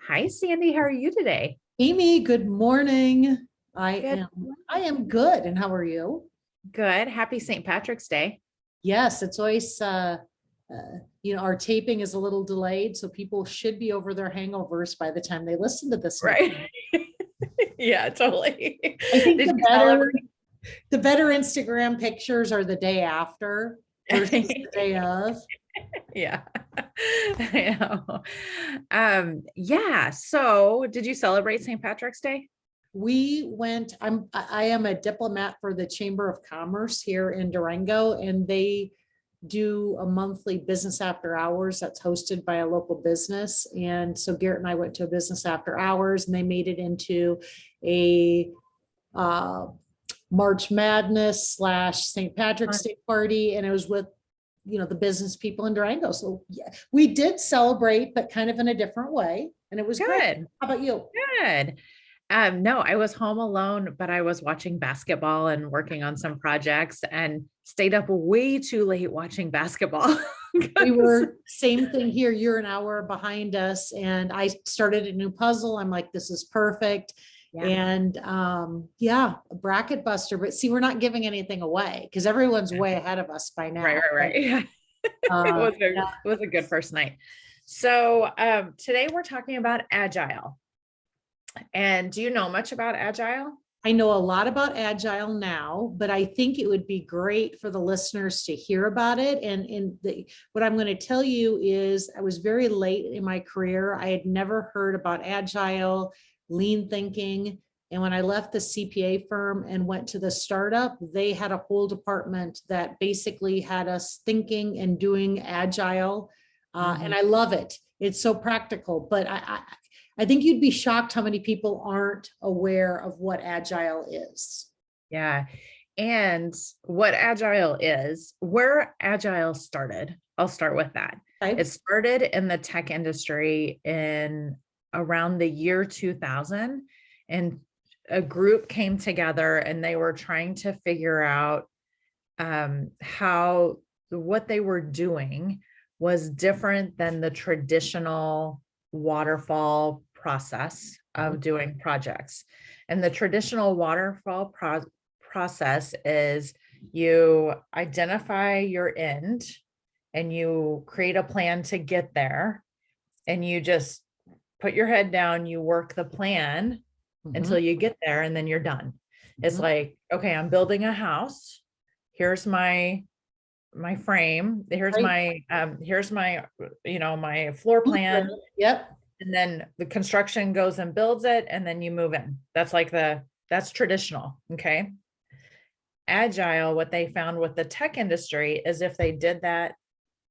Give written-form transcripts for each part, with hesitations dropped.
Hi, Sandy. How are you today? Amy, good morning. Good. I am good. And how are you? Good. Happy St. Patrick's Day. Yes, it's always our taping is a little delayed, so people should be over their hangovers by the time they listen to this now. Right. Yeah, totally. I think Did the you better celebrate? the better Instagram pictures are the day after versus the day of. Yeah. I know. Yeah. So did you celebrate St. Patrick's Day? I am a diplomat for the Chamber of Commerce here in Durango, and they do a monthly business after hours that's hosted by a local business. And so Garrett and I went to a business after hours, and they made it into a uh, March Madness / St. Patrick's Day party. And it was with, the business people in Durango. So yeah, we did celebrate, but kind of in a different way. And it was great. Good. How about you? Good. No, I was home alone, but I was watching basketball and working on some projects and stayed up way too late watching basketball. We 'Cause- were same thing here. You're an hour behind us, and I started a new puzzle. I'm like, this is perfect. yeah. And yeah, a bracket buster. But see, we're not giving anything away because everyone's way ahead of us by Right, now. right, But right. Yeah. It was yeah, a good first night. So today we're talking about agile. And do you know much about agile? I know a lot about Agile now, but I think it would be great for the listeners to hear about it. What I'm going to tell you is I was very late in my career. I had never heard about Agile, lean thinking. And when I left the CPA firm and went to the startup, they had a whole department that basically had us thinking and doing Agile. And I love it. It's so practical, but I think you'd be shocked how many people aren't aware of what Agile is. Yeah. And what agile is, where agile started, I'll start with that. Okay. It started in the tech industry in around the year 2000, and a group came together and they were trying to figure out how what they were doing was different than the traditional waterfall process of doing projects. And the traditional waterfall process is you identify your end and you create a plan to get there, and you just put your head down, you work the plan until you get there, and then you're done. It's like, okay, I'm building a house. Here's my frame. Here's my my floor plan. Yep. And then the construction goes and builds it, and then you move in. That's traditional. Okay. Agile, what they found with the tech industry is if they did that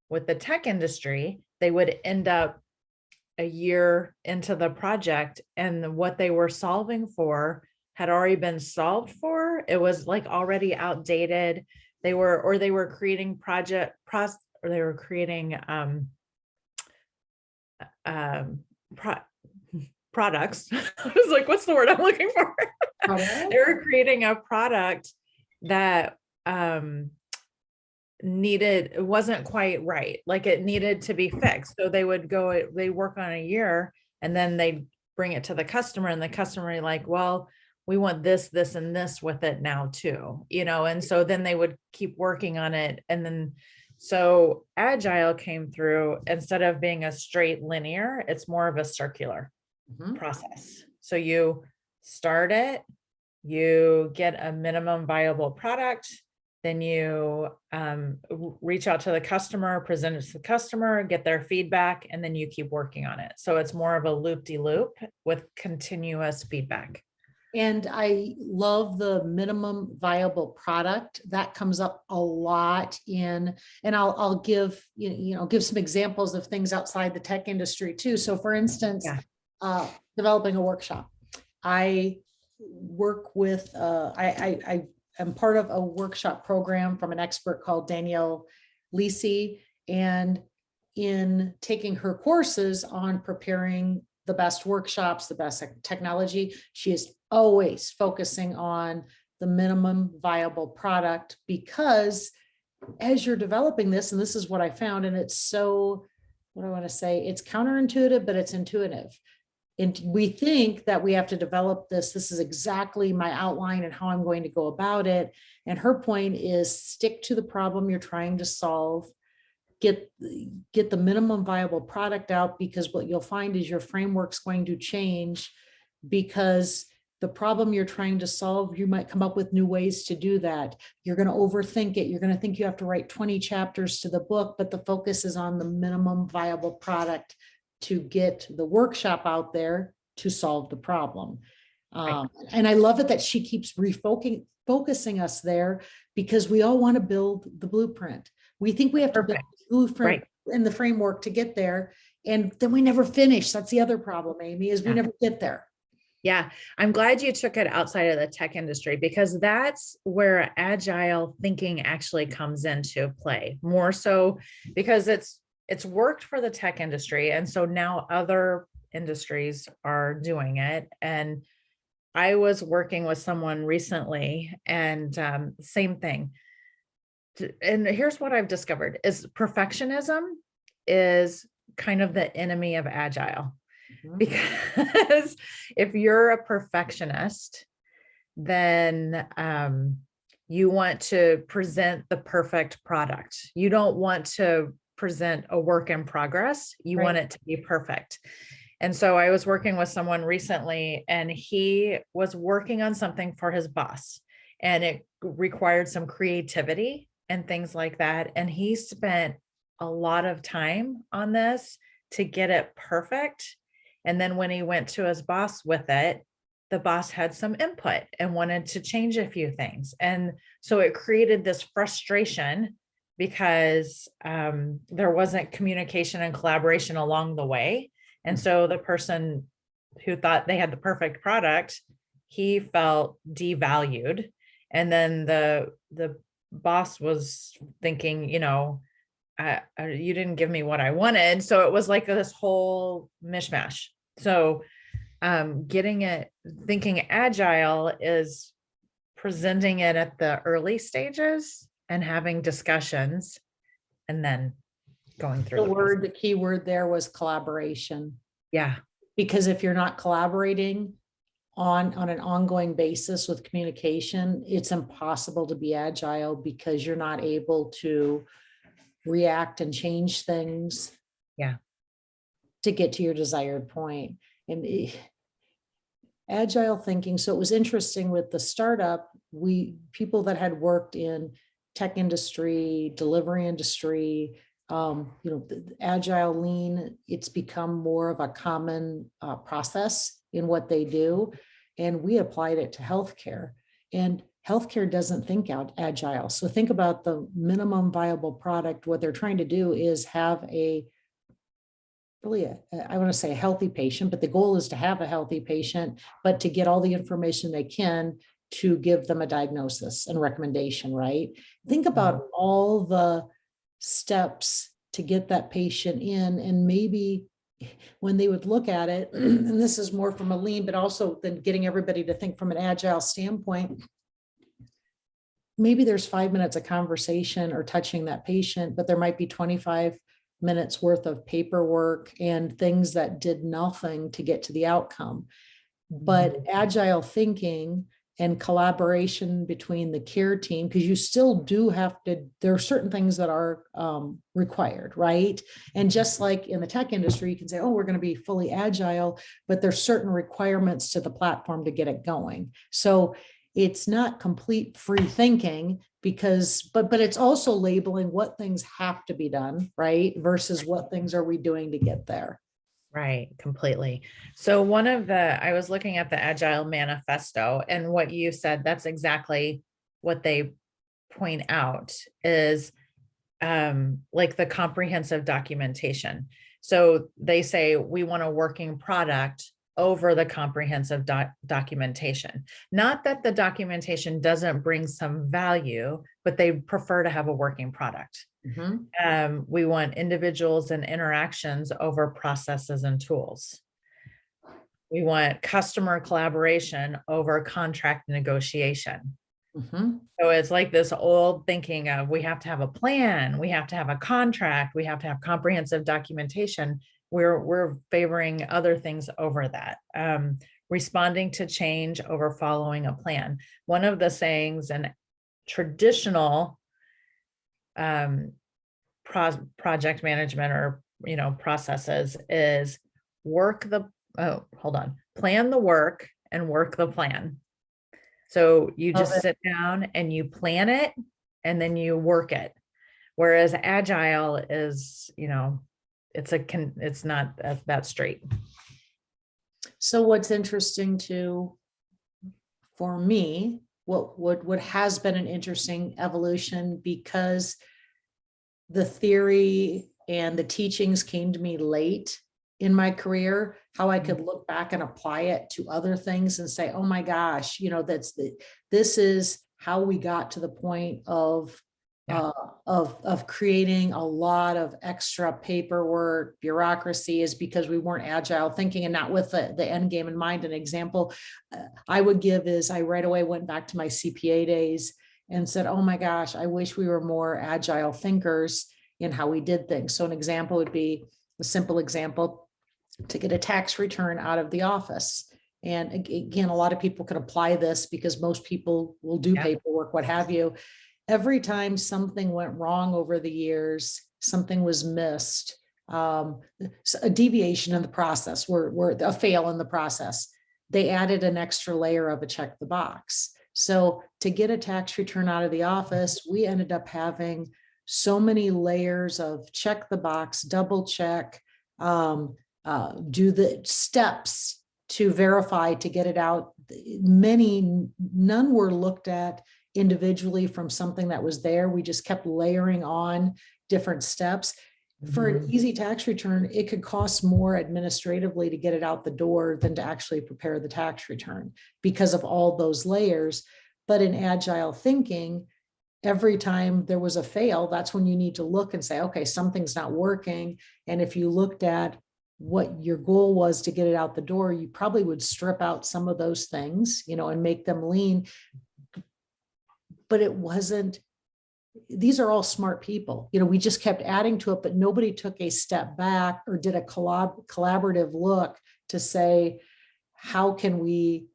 with the tech industry, they would end up a year into the project, and what they were solving for had already been solved for. It was like already outdated. They were creating pro- products. I was like, what's the word I'm looking for? They were creating a product that it wasn't quite right. Like it needed to be fixed. So they work on a year, and then they bring it to the customer, and the customer like, well, we want this, this, and this with it now too, and so then they would keep working on it. And then, so agile came through. Instead of being a straight linear, it's more of a circular process. So you start it, you get a minimum viable product, then you reach out to the customer, present it to the customer, get their feedback, and then you keep working on it. So it's more of a loop-de-loop with continuous feedback. And I love the minimum viable product that comes up a lot and I'll give give some examples of things outside the tech industry too. So for instance, developing a workshop. I work with I am part of a workshop program from an expert called Danielle Lisi, and in taking her courses on preparing the best workshops, the best technology, she is always focusing on the minimum viable product, because as you're developing this, and this is what I found, and it's so, what do I want to say? It's counterintuitive, but it's intuitive. And we think that we have to develop this. This is exactly my outline and how I'm going to go about it. And her point is stick to the problem you're trying to solve. Get the minimum viable product out, because what you'll find is your framework's going to change, because the problem you're trying to solve, you might come up with new ways to do that. You're going to overthink it. You're going to think you have to write 20 chapters to the book, but the focus is on the minimum viable product to get the workshop out there to solve the problem. Right. And I love it that she keeps focusing us there, because we all want to build the blueprint. We think we have to build Perfect. the blueprint Right. in the framework to get there. And then we never finish. That's the other problem, Amy, is we Yeah. never get there. Yeah, I'm glad you took it outside of the tech industry, because that's where agile thinking actually comes into play more so, because it's worked for the tech industry. And so now other industries are doing it. And I was working with someone recently, and same thing. And here's what I've discovered is perfectionism is kind of the enemy of agile. Because if you're a perfectionist, then you want to present the perfect product. You don't want to present a work in progress. You want Right. it to be perfect. And so I was working with someone recently, and he was working on something for his boss, and it required some creativity and things like that. And he spent a lot of time on this to get it perfect. And then when he went to his boss with it, the boss had some input and wanted to change a few things. And so it created this frustration, because there wasn't communication and collaboration along the way. And so the person who thought they had the perfect product, he felt devalued. And then the boss was thinking, you didn't give me what I wanted. So it was like this whole mishmash. So thinking agile is presenting it at the early stages and having discussions, and then going through the process. The key word there was collaboration. Yeah. Because if you're not collaborating on an ongoing basis with communication, it's impossible to be agile, because you're not able to react and change things. Yeah. To get to your desired point. And agile thinking. So it was interesting with the startup, people that had worked in tech industry, delivery industry, the agile lean, it's become more of a common process in what they do. And we applied it to healthcare, and healthcare doesn't think out agile. So think about the minimum viable product. What they're trying to do is have I want to say a healthy patient, but the goal is to have a healthy patient, but to get all the information they can to give them a diagnosis and recommendation, right? Think about all the steps to get that patient in, and maybe when they would look at it, and this is more from a lean, but also then getting everybody to think from an agile standpoint, maybe there's 5 minutes of conversation or touching that patient, but there might be 25 minutes worth of paperwork and things that did nothing to get to the outcome. But agile thinking and collaboration between the care team, because you still do have to, there are certain things that are required, right? And just like in the tech industry, you can say, oh, we're going to be fully agile, but there's certain requirements to the platform to get it going. So it's not complete free thinking, because, but it's also labeling what things have to be done, right? Versus what things are we doing to get there. Right, completely. So I was looking at the Agile Manifesto, and what you said, that's exactly what they point out is like the comprehensive documentation. So they say we want a working product over the comprehensive documentation. Not that the documentation doesn't bring some value, but they prefer to have a working product. We want individuals and interactions over processes and tools. We want customer collaboration over contract negotiation. Mhm. So it's like this old thinking of we have to have a plan, we have to have a contract, we have to have comprehensive documentation. We're favoring other things over that. Responding to change over following a plan. One of the sayings in traditional um, project management or processes is plan the work and work the plan. So you Love just it. sit down and you plan it and then you work it. Whereas agile is, it's not that straight. So what's interesting too, for me, what has been an interesting evolution, because the theory and the teachings came to me late in my career, how I could look back and apply it to other things and say, oh my gosh, this is how we got to the point of Yeah. of creating a lot of extra paperwork, bureaucracy, is because we weren't agile thinking and not with the end game in mind. An example I would give is I right away went back to my CPA days and said, oh my gosh, I wish we were more agile thinkers in how we did things. So an example would be a simple example to get a tax return out of the office. And again, a lot of people could apply this because most people will do Yeah. paperwork, what have you. Every time something went wrong over the years, something was missed, a deviation in the process, were a fail in the process, they added an extra layer of a check the box. So to get a tax return out of the office, we ended up having so many layers of check the box, double check, do the steps to verify to get it out. None were looked at individually from something that was there. We just kept layering on different steps. For an easy tax return, it could cost more administratively to get it out the door than to actually prepare the tax return because of all those layers. But in agile thinking, every time there was a fail, that's when you need to look and say, okay, something's not working. And if you looked at what your goal was to get it out the door, you probably would strip out some of those things, and make them lean. But it wasn't, these are all smart people. We just kept adding to it, but nobody took a step back or did a collaborative look to say, how can we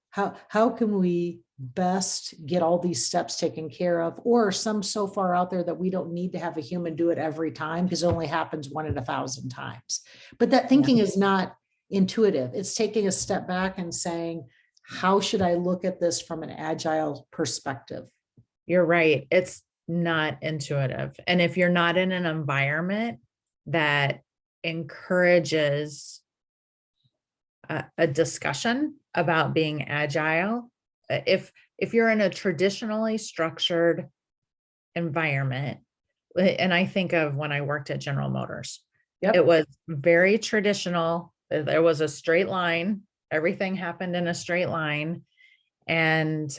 best get all these steps taken care of, or some so far out there that we don't need to have a human do it every time because it only happens 1 in 1,000 times. But that thinking is not intuitive. It's taking a step back and saying, how should I look at this from an agile perspective? You're right. It's not intuitive. And if you're not in an environment that encourages a discussion about being agile, if you're in a traditionally structured environment, and I think of when I worked at General Motors, Yep. it was very traditional. There was a straight line. Everything happened in a straight line. And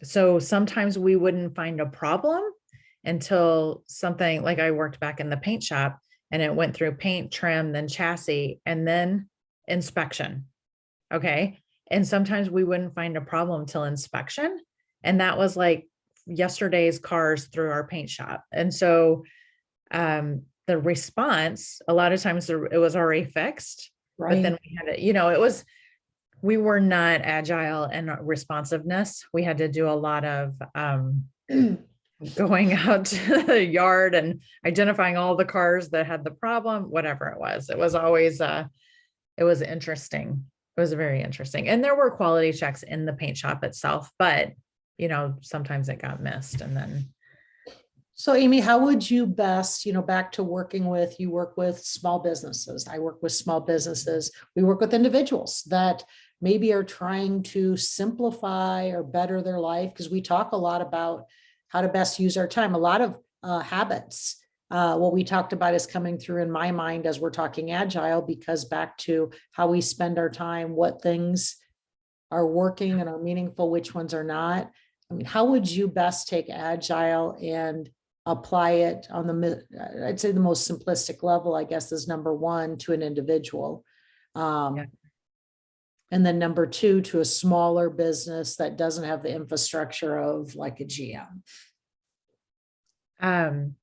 so sometimes we wouldn't find a problem until something, like I worked back in the paint shop and it went through paint, trim, then chassis, and then inspection. Okay. And sometimes we wouldn't find a problem till inspection. And that was like yesterday's cars through our paint shop. And so the response, a lot of times it was already fixed, but then we had to, we were not agile and responsiveness. We had to do a lot of going out to the yard and identifying all the cars that had the problem, whatever it was. It was always, it was interesting. It was very interesting. And there were quality checks in the paint shop itself, but sometimes it got missed. And then. So Amy, how would you best, back to you work with small businesses. I work with small businesses. We work with individuals that maybe are trying to simplify or better their life, because we talk a lot about how to best use our time. A lot of habits. What we talked about is coming through in my mind as we're talking agile, because back to how we spend our time, what things are working and are meaningful, which ones are not. I mean, how would you best take agile and apply it on I'd say the most simplistic level, I guess, is number one, to an individual? Yeah. And then number two, to a smaller business that doesn't have the infrastructure of like a GM. Um,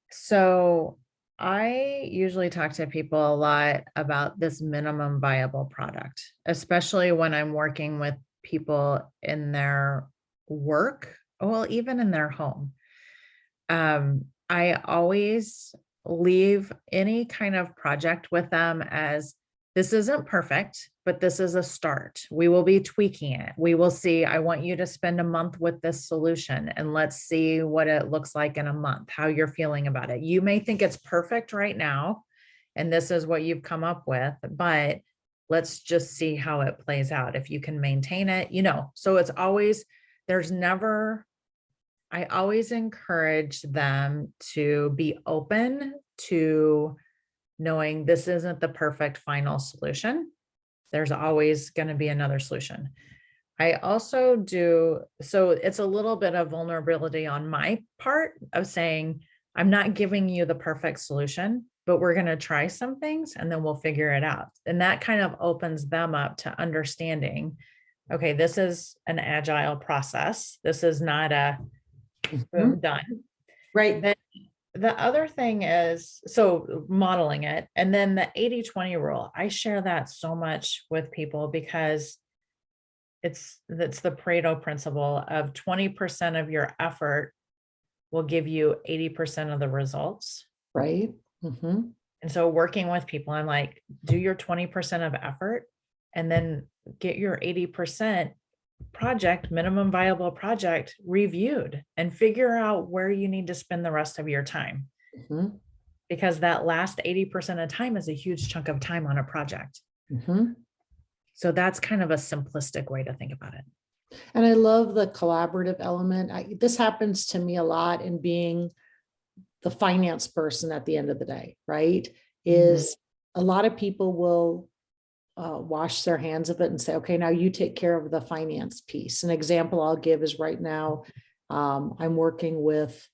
so I usually talk to people a lot about this minimum viable product, especially when I'm working with people in their work, well, even in their home. I always leave any kind of project with them as this isn't perfect, but this is a start. We will be tweaking it. We will see. I want you to spend a month with this solution and let's see what it looks like in a month, how you're feeling about it. You may think it's perfect right now, and this is what you've come up with, but let's just see how it plays out. If you can maintain it, so it's always, there's never, I always encourage them to be open to knowing this isn't the perfect final solution. There's always going to be another solution. I also do, so it's a little bit of vulnerability on my part of saying, I'm not giving you the perfect solution, but we're going to try some things and then we'll figure it out. And that kind of opens them up to understanding, okay, this is an agile process. This is not a boom, done. Right. Then the other thing is, so modeling it, and then the 80-20 rule, I share that so much with people because that's the Pareto principle of 20% of your effort will give you 80% of the results. Right. And so working with people, I'm like, do your 20% of effort and then get your 80% project, minimum viable project reviewed and figure out where you need to spend the rest of your time. Because that last 80% of time is a huge chunk of time on a project. So that's kind of a simplistic way to think about it. And I love the collaborative element. This happens to me a lot in being the finance person at the end of the day, right? Is a lot of people will wash their hands of it and say, okay, now you take care of the finance piece. An example I'll give is right now, I'm working with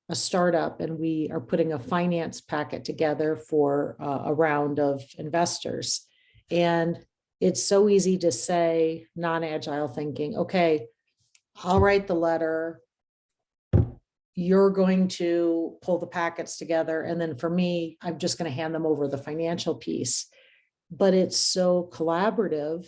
a startup and we are putting a finance packet together for a round of investors. And it's so easy to say, non-agile thinking, okay, I'll write the letter. You're going to pull the packets together. And then for me, I'm just going to hand them over the financial piece. But it's so collaborative.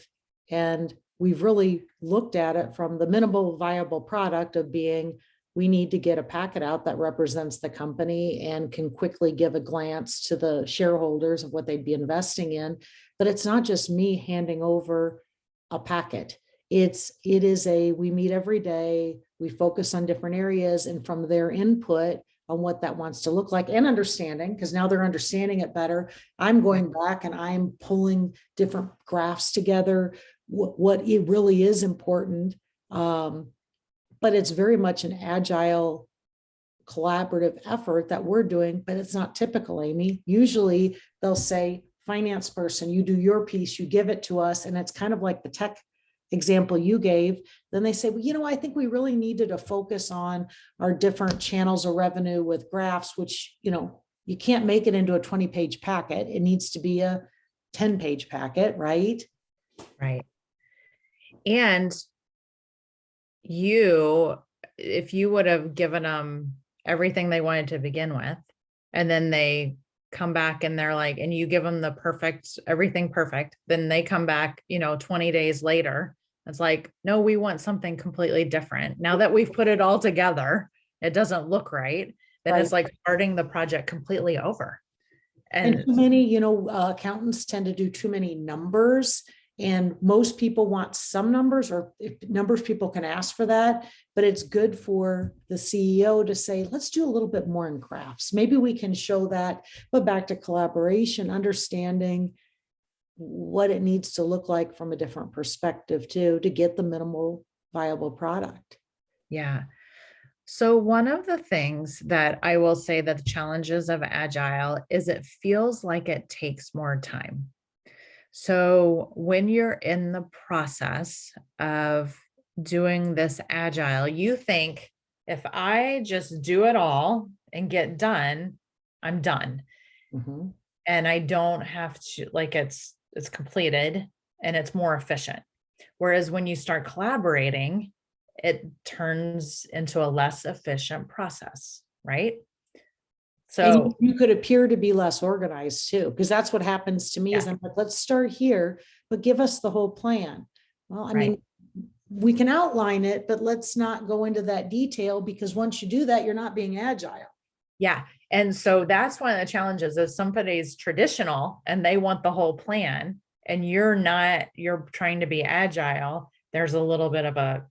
And we've really looked at it from the minimal viable product of being, we need to get a packet out that represents the company and can quickly give a glance to the shareholders of what they'd be investing in. But it's not just me handing over a packet. It is we meet every day, we focus on different areas, and from their input on what that wants to look like and understanding, because now they're understanding it better. I'm going back and I'm pulling different graphs together, what it really is important. But it's very much an agile collaborative effort that we're doing, but it's not typical, Amy. Usually they'll say, finance person, you do your piece, you give it to us. And it's kind of like the tech example you gave. Then they say, well, I think we really needed to focus on our different channels of revenue with graphs, which, you can't make it into a 20-page packet. It needs to be a 10-page packet, right? Right. And if you would have given them everything they wanted to begin with, and then they come back and they're like, and you give them everything perfect, then they come back, 20 days later. It's like, no, we want something completely different. Now that we've put it all together, it doesn't look right. Then It's like starting the project completely over. And too many, accountants tend to do too many numbers. And most people want some numbers, or numbers people can ask for that, but it's good for the CEO to say, let's do a little bit more in graphs. Maybe we can show that, but back to collaboration, understanding what it needs to look like from a different perspective too, to get the minimal viable product. Yeah. So one of the things that I will say that the challenges of Agile is it feels like it takes more time. So when you're in the process of doing this Agile, you think, if I just do it all and get done, I'm done. And I don't have to, it's completed and it's more efficient. Whereas when you start collaborating, it turns into a less efficient process, right? And So you could appear to be less organized too, because that's what happens to me is yeah, I'm like, let's start here, but give us the whole plan. Well, I right. mean, we can outline it, but let's not go into that detail because once you do that, you're not being agile. Yeah. And so that's one of the challenges. If somebody's traditional and they want the whole plan and you're not, you're trying to be agile, there's a little bit of a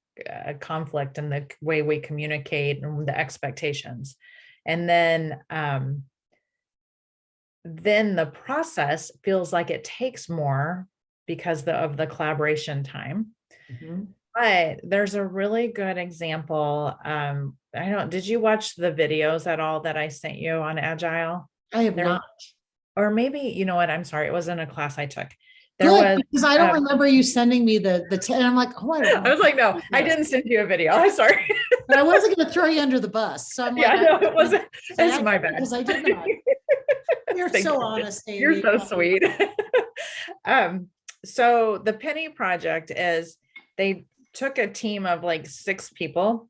conflict in the way we communicate and the expectations. And then the process feels like it takes more because of the collaboration time. Mhm. But there's a really good example. Did you watch the videos at all that I sent you on Agile? I have There, not. or maybe, you know what? I'm sorry. It wasn't a class I took. There Good, was, because I don't remember you sending me and I'm like, oh, I don't I want was like, no, to do I this. didn't send you a video. I'm sorry. But I wasn't going to throw you under the bus. So I'm like, Yeah, I no, it wasn't. It's my bad. because I did not. You're Thank so you. honest, You're Amy. so sweet. um, so the penny project is they took a team of like 6 people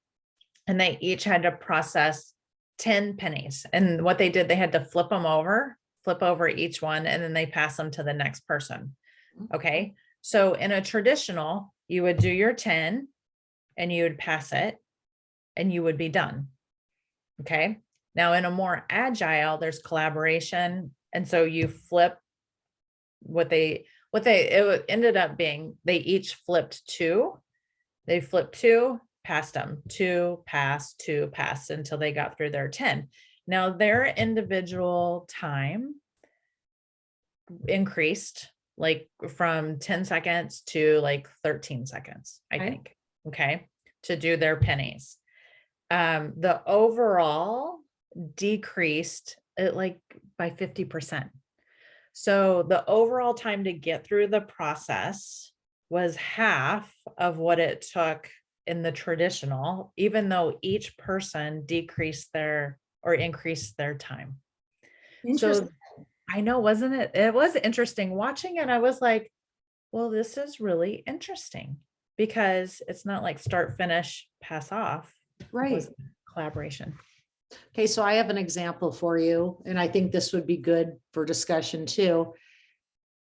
and they each had to process 10 pennies. And what they did, they had to flip over each one, and then they pass them to the next person. Okay. So in a traditional, you would do your 10 and you would pass it and you would be done. Okay. Now in a more agile, there's collaboration. And so you flip it ended up being they each flipped two. They flipped two, passed them, two, pass until they got through their 10. Now their individual time increased like from 10 seconds to like 13 seconds, I Okay. think. Okay. To do their pennies. The overall decreased it like by 50%. So the overall time to get through the process was half of what it took in the traditional, even though each person decreased their or increased their time. Interesting. So I know, wasn't it? It was interesting watching it. I was like, well, this is really interesting because it's not like start, finish, pass off. It Right. was collaboration. Okay, so I have an example for you, and I think this would be good for discussion too.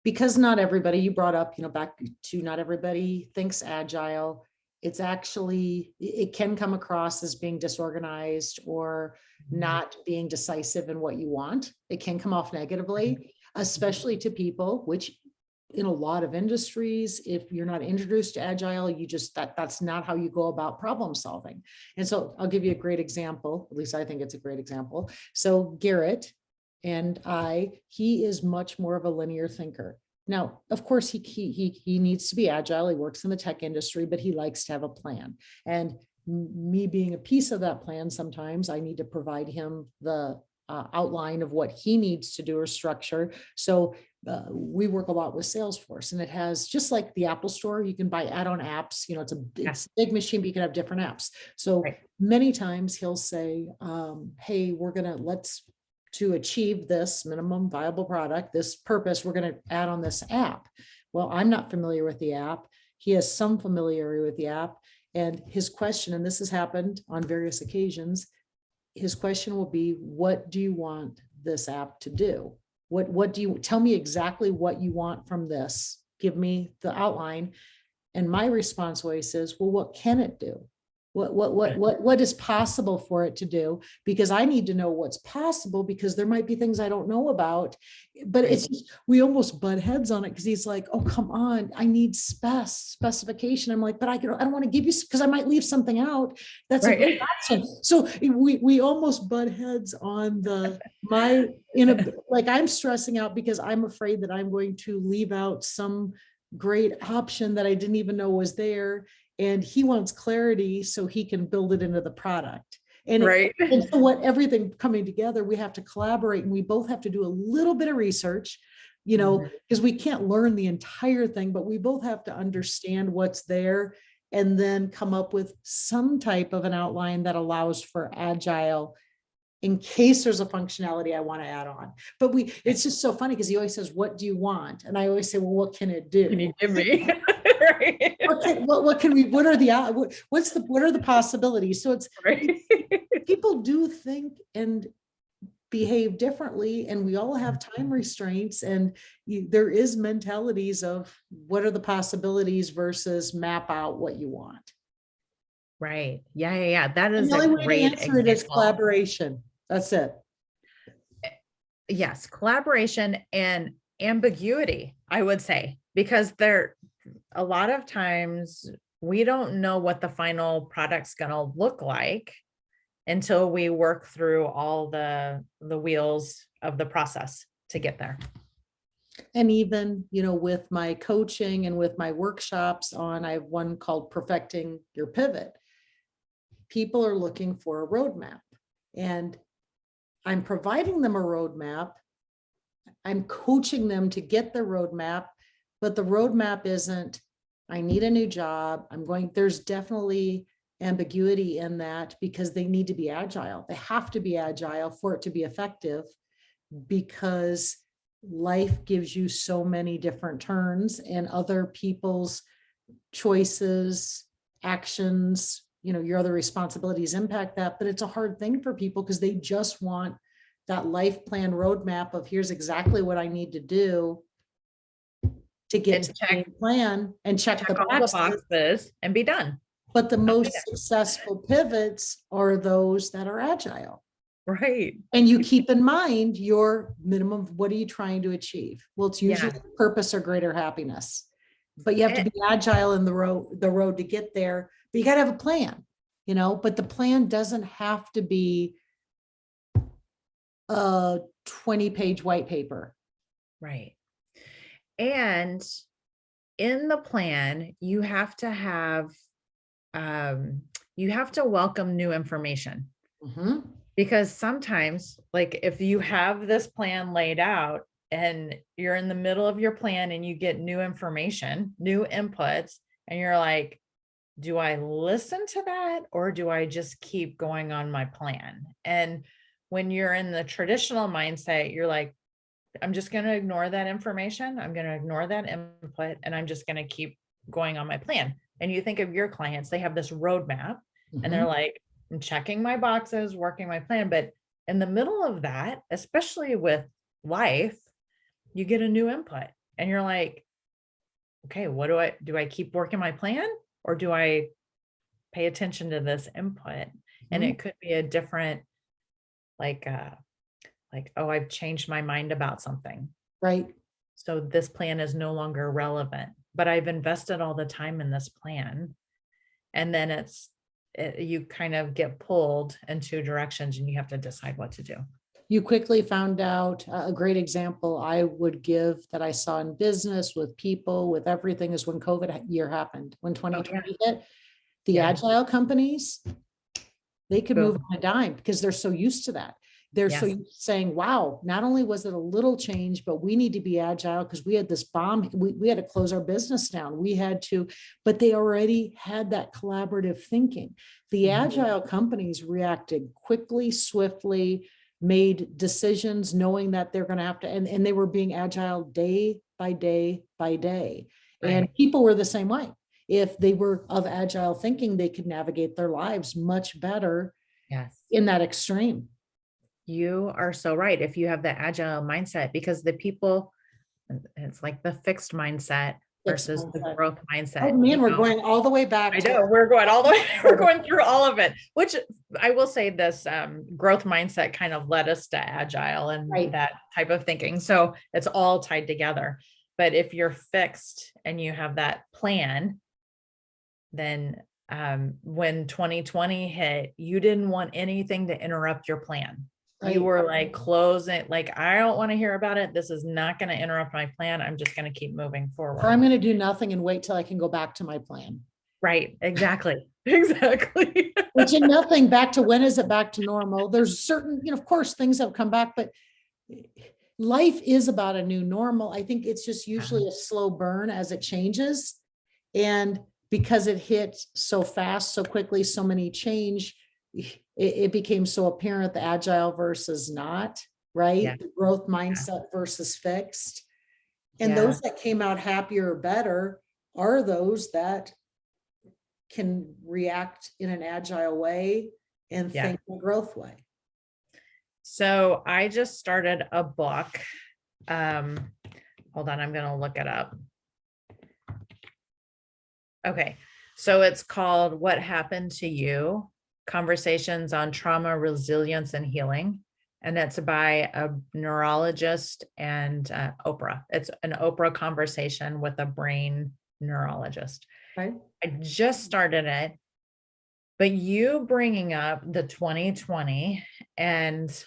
Because not everybody, you brought up, back to not everybody thinks agile. It's actually, it can come across as being disorganized or not being decisive in what you want. It can come off negatively, especially to people, which in a lot of industries, if you're not introduced to agile, you just that's not how you go about problem solving. And so I'll give you a great example. At least I think it's a great example. So Garrett and he is much more of a linear thinker. Now, of course, he needs to be agile. He works in the tech industry, but he likes to have a plan. And me being a piece of that plan, sometimes I need to provide him the outline of what he needs to do or structure. So we work a lot with Salesforce, and it has, just like the Apple Store, you can buy add-on apps. It's a big machine, but you can have different apps. So Right. many times he'll say, hey, to achieve this minimum viable product, this purpose, we're going to add on this app. Well, I'm not familiar with the app. He has some familiarity with the app. And his question, and this has happened on various occasions, his question will be, what do you want this app to do? What do you tell me exactly what you want from this? Give me the outline. And my response always is, well, what can it do? What is possible for it to do? Because I need to know what's possible, because there might be things I don't know about. But it's, we almost butt heads on it, because he's like, oh, come on, I need specification. I'm like, but I don't want to give you, because I might leave something out. That's a great option. So we almost butt heads on like I'm stressing out because I'm afraid that I'm going to leave out some great option that I didn't even know was there. And he wants clarity so he can build it into the product. And, and so everything coming together, we have to collaborate, and we both have to do a little bit of research, because we can't learn the entire thing, but we both have to understand what's there and then come up with some type of an outline that allows for agile in case there's a functionality I want to add on. But it's just so funny because he always says, what do you want? And I always say, well, what can it do? Can you give me? Right. What can we, what are the possibilities? So Right. people do think and behave differently, and we all have time restraints, and there is mentalities of what are the possibilities versus map out what you want. Right. Yeah. That And is the a only way to great answer it is example. collaboration. That's it. Yes, collaboration and ambiguity, I would say, because a lot of times we don't know what the final product's going to look like until we work through all the wheels of the process to get there. And even, with my coaching and with my workshops I have one called Perfecting Your Pivot. People are looking for a roadmap, and I'm providing them a roadmap. I'm coaching them to get the roadmap, but the roadmap isn't, I need a new job. There's definitely ambiguity in that because they need to be agile. They have to be agile for it to be effective, because life gives you so many different turns and other people's choices, actions, your other responsibilities impact that. But it's a hard thing for people because they just want that life plan roadmap of here's exactly what I need to do to get to the plan and check the boxes and be done. But the most successful pivots are those that are agile. Right. And you keep in mind your minimum, what are you trying to achieve? Well, it's usually purpose or greater happiness, but you have to be agile in the road to get there, but you got to have a plan, but the plan doesn't have to be a 20-page white paper. Right. And in the plan, you have to welcome new information. Mm-hmm. Because sometimes, like if you have this plan laid out and you're in the middle of your plan and you get new information, new inputs, and you're like, do I listen to that or do I just keep going on my plan? And when you're in the traditional mindset, you're like, I'm just going to ignore that information. I'm going to ignore that input, and I'm just going to keep going on my plan. And you think of your clients, they have this roadmap and they're like, I'm checking my boxes, working my plan. But in the middle of that, especially with life, you get a new input and you're like, okay, what do I keep working my plan or do I pay attention to this input? And it could be a different, like, oh, I've changed my mind about something. Right. So this plan is no longer relevant, but I've invested all the time in this plan. And then you kind of get pulled in two directions and you have to decide what to do. You quickly found out a great example I would give that I saw in business with people, with everything, is when COVID year happened, when 2020 hit, the agile companies, they could move on a dime because they're so used to that. They're so used to saying, wow, not only was it a little change, but we need to be agile because we had this bomb. We had to close our business down. But they already had that collaborative thinking. The agile companies reacted quickly, swiftly, made decisions knowing that they're going to have to, and they were being agile day by day by day. Right. And people were the same way. If they were of agile thinking, they could navigate their lives much better in that extreme. You are so right. If you have the agile mindset, because the people, it's like the fixed mindset versus the growth mindset. Oh man, we're going all the way back. I know we're going all the way. We're going through all of it, which I will say this growth mindset kind of led us to agile and that type of thinking. So it's all tied together. But if you're fixed and you have that plan, then when 2020 hit, you didn't want anything to interrupt your plan. You were like, close it. Like, I don't want to hear about it. This is not going to interrupt my plan. I'm just going to keep moving forward. Or I'm going to do nothing and wait till I can go back to my plan. Right. Exactly. Exactly. Which is nothing back to, when is it back to normal? There's certain, of course, things have come back, but life is about a new normal. I think it's just usually a slow burn as it changes. And because it hit so fast, so quickly, so many change, it became so apparent, the agile versus not, right? Yeah. The growth mindset versus fixed. And Yeah. those that came out happier or better are those that can react in an agile way and Yeah. think in a growth way. So I just started a book. Hold on, I'm going to look it up. Okay. So it's called What Happened to You? Conversations on Trauma, Resilience, and Healing. And it's by a neurologist and Oprah. It's an Oprah conversation with a brain neurologist. Right. I just started it, but you bringing up the 2020, and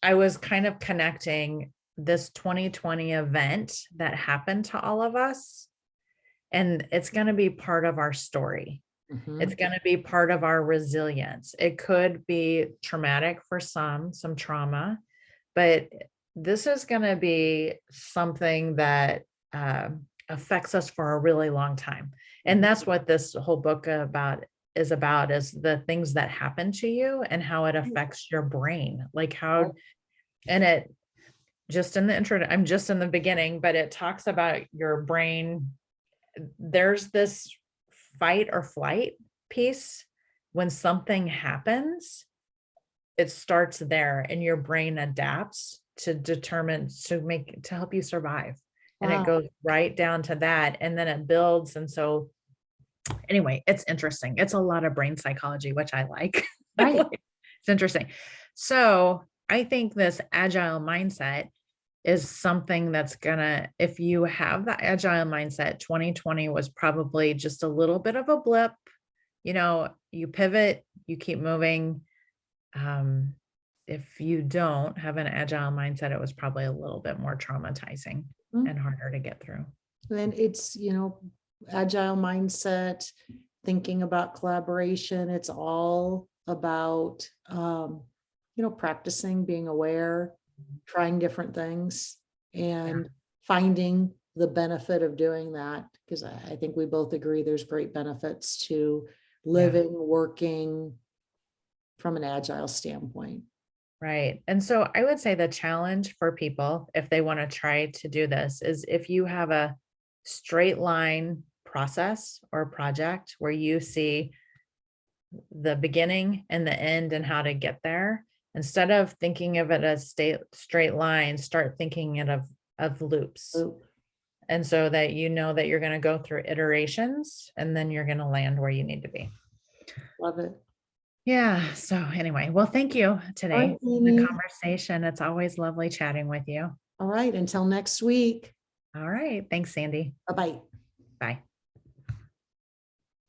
I was kind of connecting this 2020 event that happened to all of us, and it's going to be part of our story. It's Mhm. going to be part of our resilience. It could be traumatic for some trauma, but this is going to be something that affects us for a really long time. And that's what this whole book is the things that happen to you and how it affects your brain. Like how, and it just in the intro, I'm just in the beginning, but it talks about your brain. There's this fight or flight piece. When something happens, it starts there and your brain adapts to help you survive. And it Wow. goes right down to that. And then it builds. And so anyway, it's interesting. It's a lot of brain psychology, which I like. Right. It's interesting. So I think this agile mindset is something that's gonna, if you have the agile mindset, 2020 was probably just a little bit of a blip. You pivot, you keep moving. If you don't have an agile mindset, it was probably a little bit more traumatizing Mhm. and harder to get through. And it's, agile mindset, thinking about collaboration. It's all about, practicing, being aware, trying different things, and finding the benefit of doing that. Because I think we both agree there's great benefits to Yeah. living, working from an agile standpoint. Right. And so I would say the challenge for people, if they want to try to do this, is if you have a straight line process or project where you see the beginning and the end and how to get there, instead of thinking of it as straight line, start thinking it of loops. So, And so that you know that you're going to go through iterations and then you're going to land where you need to be. love it. Yeah. So anyway, well, thank you All today right, for the Amy. conversation. It's always lovely chatting with you. All right, until next week. All right. Thanks, Sandy. Bye-bye. Bye.